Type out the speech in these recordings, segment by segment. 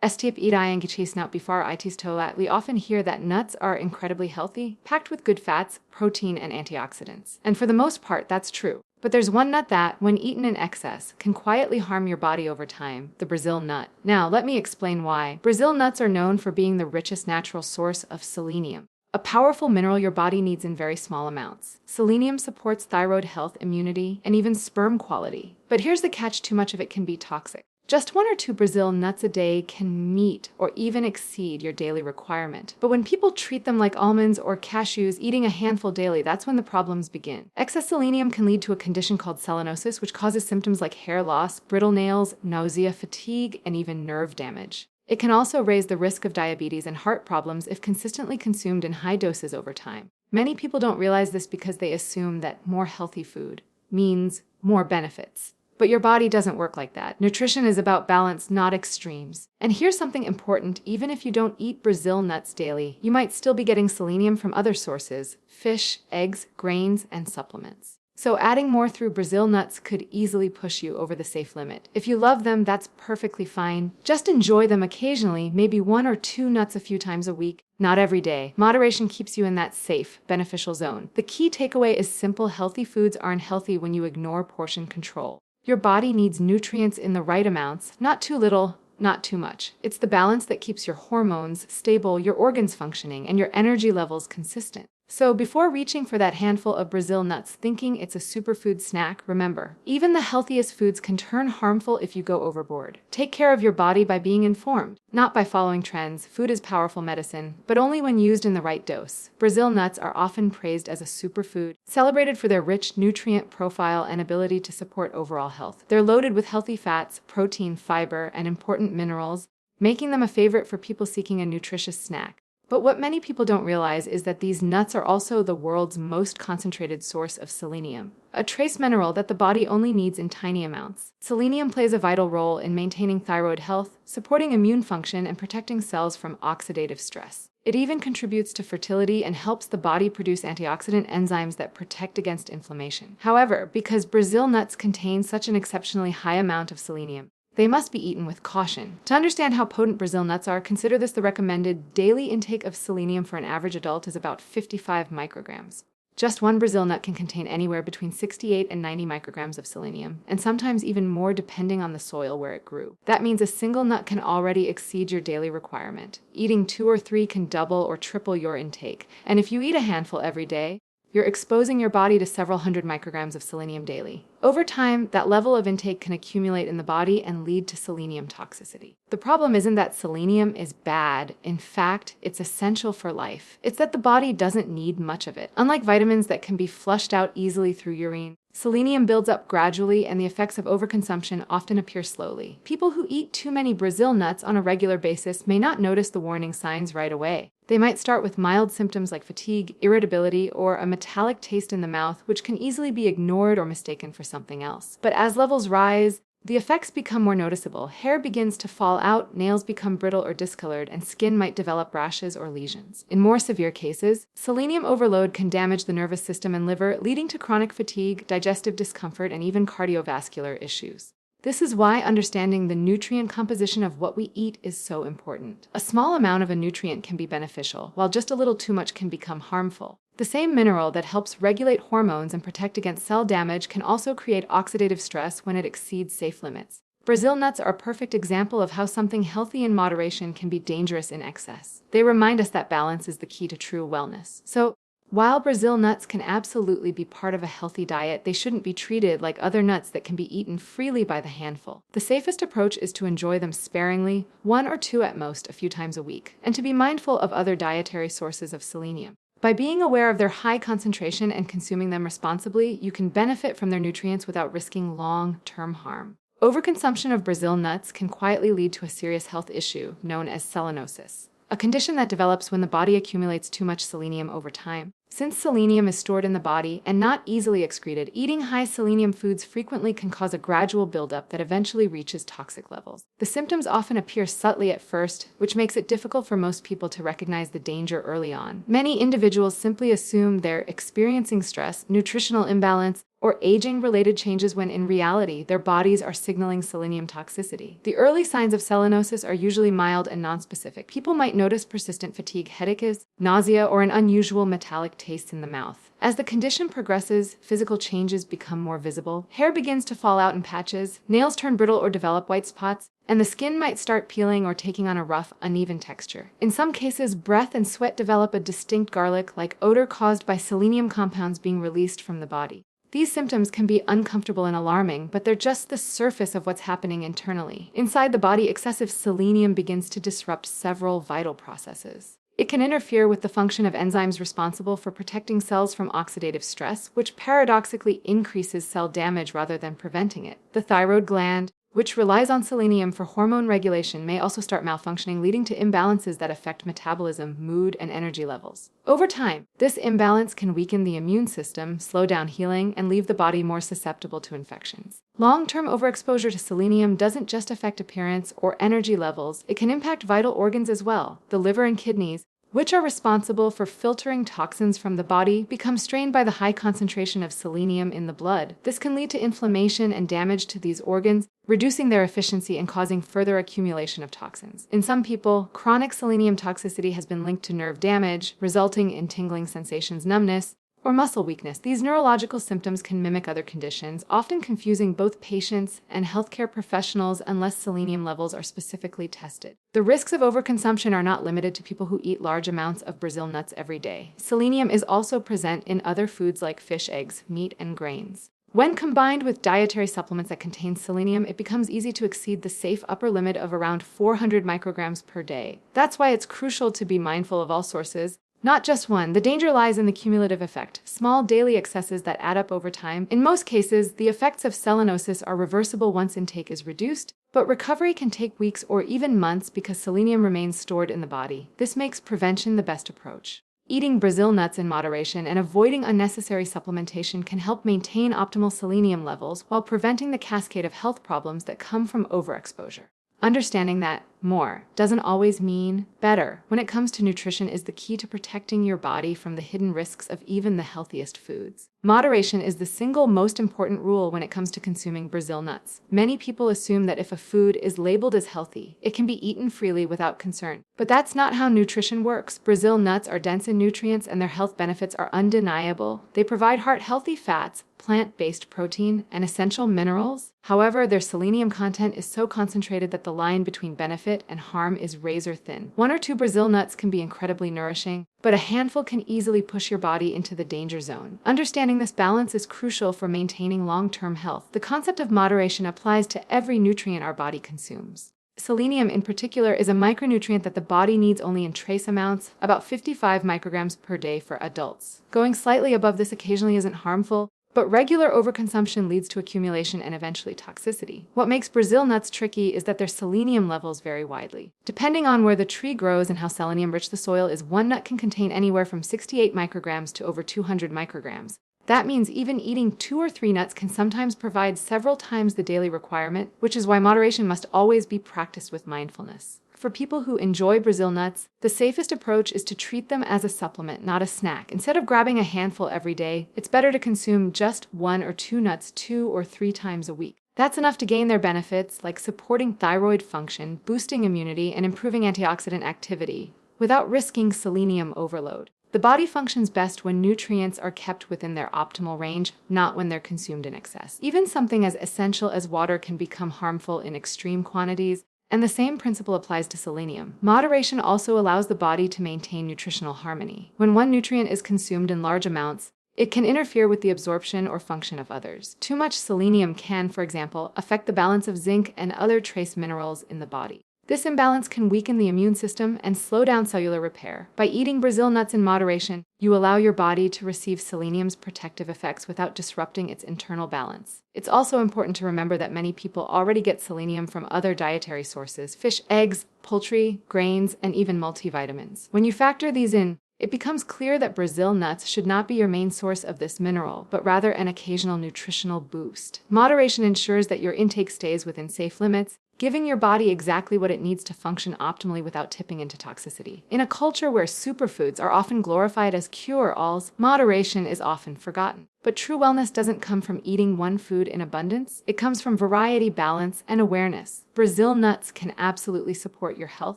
Stip idayan gichesnout before itis tolat, we often hear that nuts are incredibly healthy, packed with good fats, protein, and antioxidants. And for the most part, that's true. But there's one nut that, when eaten in excess, can quietly harm your body over time, the Brazil nut. Now, let me explain why. Brazil nuts are known for being the richest natural source of selenium, a powerful mineral your body needs in very small amounts. Selenium supports thyroid health, immunity, and even sperm quality. But here's the catch: too much of it can be toxic. Just 1 or 2 Brazil nuts a day can meet or even exceed your daily requirement. But when people treat them like almonds or cashews, eating a handful daily, that's when the problems begin. Excess selenium can lead to a condition called selenosis, which causes symptoms like hair loss, brittle nails, nausea, fatigue, and even nerve damage. It can also raise the risk of diabetes and heart problems if consistently consumed in high doses over time. Many people don't realize this because they assume that more healthy food means more benefits. But your body doesn't work like that. Nutrition is about balance, not extremes. And here's something important: even if you don't eat Brazil nuts daily, you might still be getting selenium from other sources: fish, eggs, grains, and supplements. So adding more through Brazil nuts could easily push you over the safe limit. If you love them, that's perfectly fine. Just enjoy them occasionally, maybe 1 or 2 nuts a few times a week, not every day. Moderation keeps you in that safe, beneficial zone. The key takeaway is simple: healthy foods aren't healthy when you ignore portion control. Your body needs nutrients in the right amounts, not too little, not too much. It's the balance that keeps your hormones stable, your organs functioning, and your energy levels consistent. So before reaching for that handful of Brazil nuts thinking it's a superfood snack, remember, even the healthiest foods can turn harmful if you go overboard. Take care of your body by being informed, not by following trends. Food is powerful medicine, but only when used in the right dose. Brazil nuts are often praised as a superfood, celebrated for their rich nutrient profile and ability to support overall health. They're loaded with healthy fats, protein, fiber, and important minerals, making them a favorite for people seeking a nutritious snack. But what many people don't realize is that these nuts are also the world's most concentrated source of selenium, a trace mineral that the body only needs in tiny amounts. Selenium plays a vital role in maintaining thyroid health, supporting immune function, and protecting cells from oxidative stress. It even contributes to fertility and helps the body produce antioxidant enzymes that protect against inflammation. However, because Brazil nuts contain such an exceptionally high amount of selenium, they must be eaten with caution. To understand how potent Brazil nuts are, consider this: the recommended daily intake of selenium for an average adult is about 55 micrograms. Just 1 Brazil nut can contain anywhere between 68 and 90 micrograms of selenium, and sometimes even more depending on the soil where it grew. That means a single nut can already exceed your daily requirement. Eating 2 or 3 can double or triple your intake, and if you eat a handful every day, you're exposing your body to several hundred micrograms of selenium daily. Over time, that level of intake can accumulate in the body and lead to selenium toxicity. The problem isn't that selenium is bad. In fact, it's essential for life. It's that the body doesn't need much of it. Unlike vitamins that can be flushed out easily through urine, selenium builds up gradually, and the effects of overconsumption often appear slowly. People who eat too many Brazil nuts on a regular basis may not notice the warning signs right away. They might start with mild symptoms like fatigue, irritability, or a metallic taste in the mouth, which can easily be ignored or mistaken for something else. But as levels rise, the effects become more noticeable. Hair begins to fall out, nails become brittle or discolored, and skin might develop rashes or lesions. In more severe cases, selenium overload can damage the nervous system and liver, leading to chronic fatigue, digestive discomfort, and even cardiovascular issues. This is why understanding the nutrient composition of what we eat is so important. A small amount of a nutrient can be beneficial, while just a little too much can become harmful. The same mineral that helps regulate hormones and protect against cell damage can also create oxidative stress when it exceeds safe limits. Brazil nuts are a perfect example of how something healthy in moderation can be dangerous in excess. They remind us that balance is the key to true wellness. So, while Brazil nuts can absolutely be part of a healthy diet, they shouldn't be treated like other nuts that can be eaten freely by the handful. The safest approach is to enjoy them sparingly, 1 or 2 at most a few times a week, and to be mindful of other dietary sources of selenium. By being aware of their high concentration and consuming them responsibly, you can benefit from their nutrients without risking long-term harm. Overconsumption of Brazil nuts can quietly lead to a serious health issue known as selenosis, a condition that develops when the body accumulates too much selenium over time. Since selenium is stored in the body and not easily excreted, eating high selenium foods frequently can cause a gradual buildup that eventually reaches toxic levels. The symptoms often appear subtly at first, which makes it difficult for most people to recognize the danger early on. Many individuals simply assume they're experiencing stress, nutritional imbalance, or aging-related changes when in reality their bodies are signaling selenium toxicity. The early signs of selenosis are usually mild and nonspecific. People might notice persistent fatigue, headaches, nausea, or an unusual metallic taste in the mouth. As the condition progresses, physical changes become more visible. Hair begins to fall out in patches, nails turn brittle or develop white spots, and the skin might start peeling or taking on a rough, uneven texture. In some cases, breath and sweat develop a distinct garlic-like odor caused by selenium compounds being released from the body. These symptoms can be uncomfortable and alarming, but they're just the surface of what's happening internally. Inside the body, excessive selenium begins to disrupt several vital processes. It can interfere with the function of enzymes responsible for protecting cells from oxidative stress, which paradoxically increases cell damage rather than preventing it. The thyroid gland, which relies on selenium for hormone regulation, may also start malfunctioning, leading to imbalances that affect metabolism, mood, and energy levels. Over time, this imbalance can weaken the immune system, slow down healing, and leave the body more susceptible to infections. Long-term overexposure to selenium doesn't just affect appearance or energy levels, it can impact vital organs as well. The liver and kidneys, which are responsible for filtering toxins from the body, become strained by the high concentration of selenium in the blood. This can lead to inflammation and damage to these organs, reducing their efficiency and causing further accumulation of toxins. In some people, chronic selenium toxicity has been linked to nerve damage, resulting in tingling sensations, numbness, or muscle weakness. These neurological symptoms can mimic other conditions, often confusing both patients and healthcare professionals unless selenium levels are specifically tested. The risks of overconsumption are not limited to people who eat large amounts of Brazil nuts every day. Selenium is also present in other foods like fish, eggs, meat, and grains. When combined with dietary supplements that contain selenium, it becomes easy to exceed the safe upper limit of around 400 micrograms per day. That's why it's crucial to be mindful of all sources, not just one. The danger lies in the cumulative effect, small daily excesses that add up over time. In most cases, the effects of selenosis are reversible once intake is reduced, but recovery can take weeks or even months because selenium remains stored in the body. This makes prevention the best approach. Eating Brazil nuts in moderation and avoiding unnecessary supplementation can help maintain optimal selenium levels while preventing the cascade of health problems that come from overexposure. Understanding that more doesn't always mean better when it comes to nutrition is the key to protecting your body from the hidden risks of even the healthiest foods. Moderation is the single most important rule when it comes to consuming Brazil nuts. Many people assume that if a food is labeled as healthy, it can be eaten freely without concern. But that's not how nutrition works. Brazil nuts are dense in nutrients and their health benefits are undeniable. They provide heart-healthy fats, plant-based protein, and essential minerals. However, their selenium content is so concentrated that the line between benefit and harm is razor thin. 1 or 2 Brazil nuts can be incredibly nourishing, but a handful can easily push your body into the danger zone. Understanding this balance is crucial for maintaining long-term health. The concept of moderation applies to every nutrient our body consumes. Selenium in particular is a micronutrient that the body needs only in trace amounts, about 55 micrograms per day for adults. Going slightly above this occasionally isn't harmful, but regular overconsumption leads to accumulation and eventually toxicity. What makes Brazil nuts tricky is that their selenium levels vary widely. Depending on where the tree grows and how selenium-rich the soil is, one nut can contain anywhere from 68 micrograms to over 200 micrograms. That means even eating 2 or 3 nuts can sometimes provide several times the daily requirement, which is why moderation must always be practiced with mindfulness. For people who enjoy Brazil nuts, the safest approach is to treat them as a supplement, not a snack. Instead of grabbing a handful every day, it's better to consume just 1 or 2 nuts 2 or 3 times a week. That's enough to gain their benefits, like supporting thyroid function, boosting immunity, and improving antioxidant activity, without risking selenium overload. The body functions best when nutrients are kept within their optimal range, not when they're consumed in excess. Even something as essential as water can become harmful in extreme quantities, and the same principle applies to selenium. Moderation also allows the body to maintain nutritional harmony. When one nutrient is consumed in large amounts, it can interfere with the absorption or function of others. Too much selenium can, for example, affect the balance of zinc and other trace minerals in the body. This imbalance can weaken the immune system and slow down cellular repair. By eating Brazil nuts in moderation, you allow your body to receive selenium's protective effects without disrupting its internal balance. It's also important to remember that many people already get selenium from other dietary sources: fish, eggs, poultry, grains, and even multivitamins. When you factor these in, it becomes clear that Brazil nuts should not be your main source of this mineral, but rather an occasional nutritional boost. Moderation ensures that your intake stays within safe limits, giving your body exactly what it needs to function optimally without tipping into toxicity. In a culture where superfoods are often glorified as cure-alls, moderation is often forgotten. But true wellness doesn't come from eating one food in abundance. It comes from variety, balance, and awareness. Brazil nuts can absolutely support your health,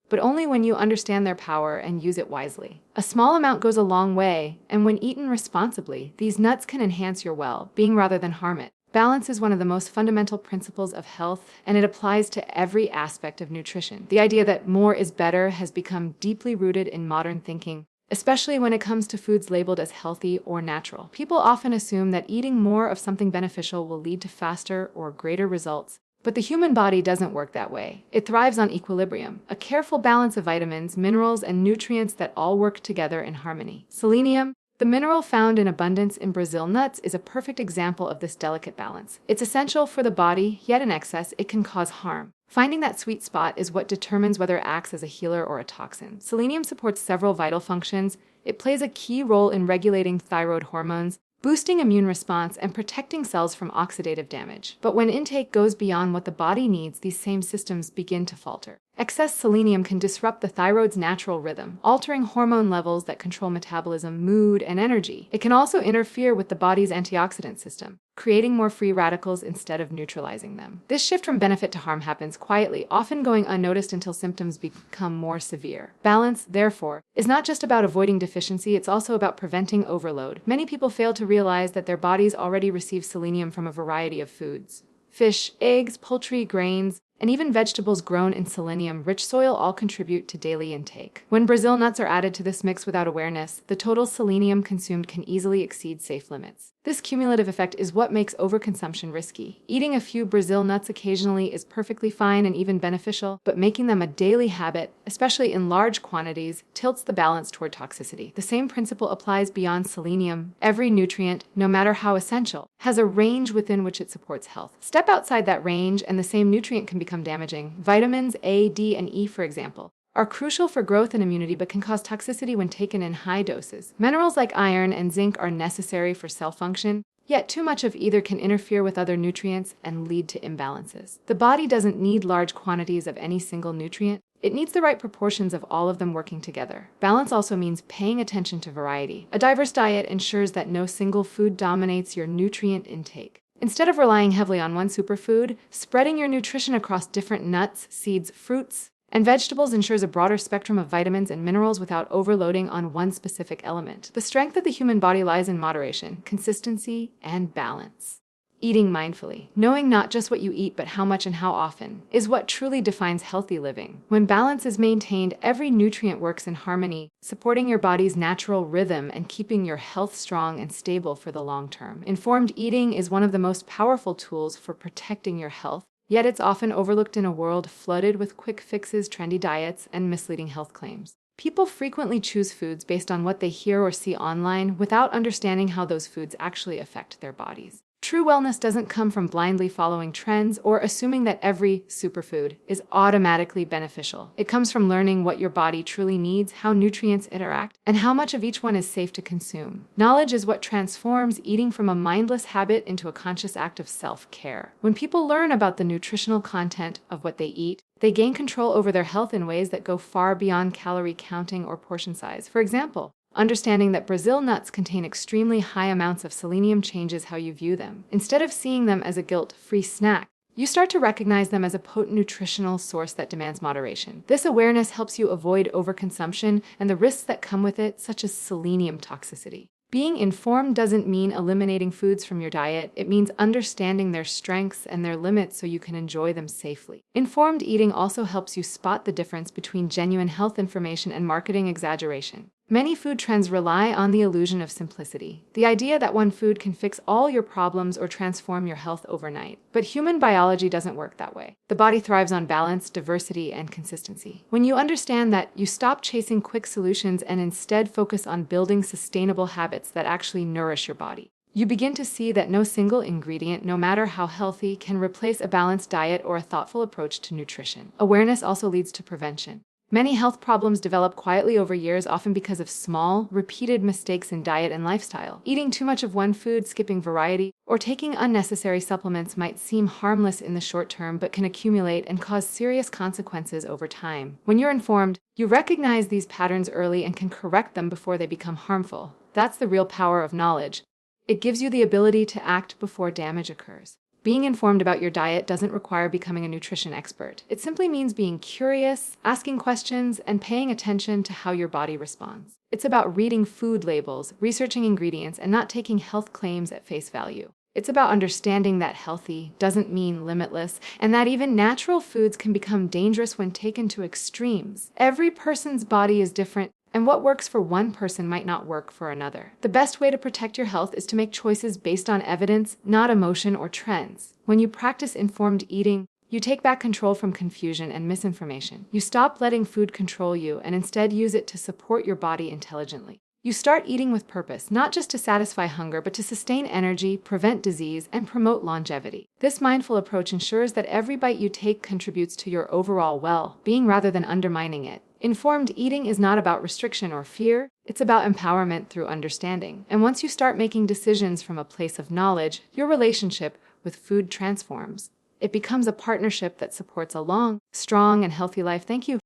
but only when you understand their power and use it wisely. A small amount goes a long way, and when eaten responsibly, these nuts can enhance your well-being rather than harm it. Balance is one of the most fundamental principles of health, and it applies to every aspect of nutrition. The idea that more is better has become deeply rooted in modern thinking, especially when it comes to foods labeled as healthy or natural. People often assume that eating more of something beneficial will lead to faster or greater results. But the human body doesn't work that way. It thrives on equilibrium, a careful balance of vitamins, minerals, and nutrients that all work together in harmony. Selenium, the mineral found in abundance in Brazil nuts, is a perfect example of this delicate balance. It's essential for the body, yet in excess, it can cause harm. Finding that sweet spot is what determines whether it acts as a healer or a toxin. Selenium supports several vital functions. It plays a key role in regulating thyroid hormones, boosting immune response, and protecting cells from oxidative damage. But when intake goes beyond what the body needs, these same systems begin to falter. Excess selenium can disrupt the thyroid's natural rhythm, altering hormone levels that control metabolism, mood, and energy. It can also interfere with the body's antioxidant system, creating more free radicals instead of neutralizing them. This shift from benefit to harm happens quietly, often going unnoticed until symptoms become more severe. Balance, therefore, is not just about avoiding deficiency, it's also about preventing overload. Many people fail to realize that their bodies already receive selenium from a variety of foods. Fish, eggs, poultry, grains, and even vegetables grown in selenium-rich soil all contribute to daily intake. When Brazil nuts are added to this mix without awareness, the total selenium consumed can easily exceed safe limits. This cumulative effect is what makes overconsumption risky. Eating a few Brazil nuts occasionally is perfectly fine and even beneficial, but making them a daily habit, especially in large quantities, tilts the balance toward toxicity. The same principle applies beyond selenium. Every nutrient, no matter how essential, has a range within which it supports health. Step outside that range and the same nutrient can become damaging. Vitamins A, D, and E, for example, are crucial for growth and immunity but can cause toxicity when taken in high doses. Minerals like iron and zinc are necessary for cell function, yet too much of either can interfere with other nutrients and lead to imbalances. The body doesn't need large quantities of any single nutrient. It needs the right proportions of all of them working together. Balance also means paying attention to variety. A diverse diet ensures that no single food dominates your nutrient intake. Instead of relying heavily on one superfood, spreading your nutrition across different nuts, seeds, fruits, and vegetables ensures a broader spectrum of vitamins and minerals without overloading on one specific element. The strength of the human body lies in moderation, consistency, and balance. Eating mindfully, knowing not just what you eat but how much and how often, is what truly defines healthy living. When balance is maintained, every nutrient works in harmony, supporting your body's natural rhythm and keeping your health strong and stable for the long term. Informed eating is one of the most powerful tools for protecting your health, yet it's often overlooked in a world flooded with quick fixes, trendy diets, and misleading health claims. People frequently choose foods based on what they hear or see online without understanding how those foods actually affect their bodies. True wellness doesn't come from blindly following trends or assuming that every superfood is automatically beneficial. It comes from learning what your body truly needs, how nutrients interact, and how much of each one is safe to consume. Knowledge is what transforms eating from a mindless habit into a conscious act of self-care. When people learn about the nutritional content of what they eat, they gain control over their health in ways that go far beyond calorie counting or portion size. For example, understanding that Brazil nuts contain extremely high amounts of selenium changes how you view them. Instead of seeing them as a guilt-free snack, you start to recognize them as a potent nutritional source that demands moderation. This awareness helps you avoid overconsumption and the risks that come with it, such as selenium toxicity. Being informed doesn't mean eliminating foods from your diet. It means understanding their strengths and their limits so you can enjoy them safely. Informed eating also helps you spot the difference between genuine health information and marketing exaggeration. Many food trends rely on the illusion of simplicity, the idea that one food can fix all your problems or transform your health overnight. But human biology doesn't work that way. The body thrives on balance, diversity, and consistency. When you understand that, you stop chasing quick solutions and instead focus on building sustainable habits that actually nourish your body. You begin to see that no single ingredient, no matter how healthy, can replace a balanced diet or a thoughtful approach to nutrition. Awareness also leads to prevention. Many health problems develop quietly over years, often because of small, repeated mistakes in diet and lifestyle. Eating too much of one food, skipping variety, or taking unnecessary supplements might seem harmless in the short term, but can accumulate and cause serious consequences over time. When you're informed, you recognize these patterns early and can correct them before they become harmful. That's the real power of knowledge. It gives you the ability to act before damage occurs. Being informed about your diet doesn't require becoming a nutrition expert. It simply means being curious, asking questions, and paying attention to how your body responds. It's about reading food labels, researching ingredients, and not taking health claims at face value. It's about understanding that healthy doesn't mean limitless, and that even natural foods can become dangerous when taken to extremes. Every person's body is different, and what works for one person might not work for another. The best way to protect your health is to make choices based on evidence, not emotion or trends. When you practice informed eating, you take back control from confusion and misinformation. You stop letting food control you and instead use it to support your body intelligently. You start eating with purpose, not just to satisfy hunger, but to sustain energy, prevent disease, and promote longevity. This mindful approach ensures that every bite you take contributes to your overall well-being rather than undermining it. Informed eating is not about restriction or fear, it's about empowerment through understanding. And once you start making decisions from a place of knowledge, your relationship with food transforms. It becomes a partnership that supports a long, strong, and healthy life. Thank you.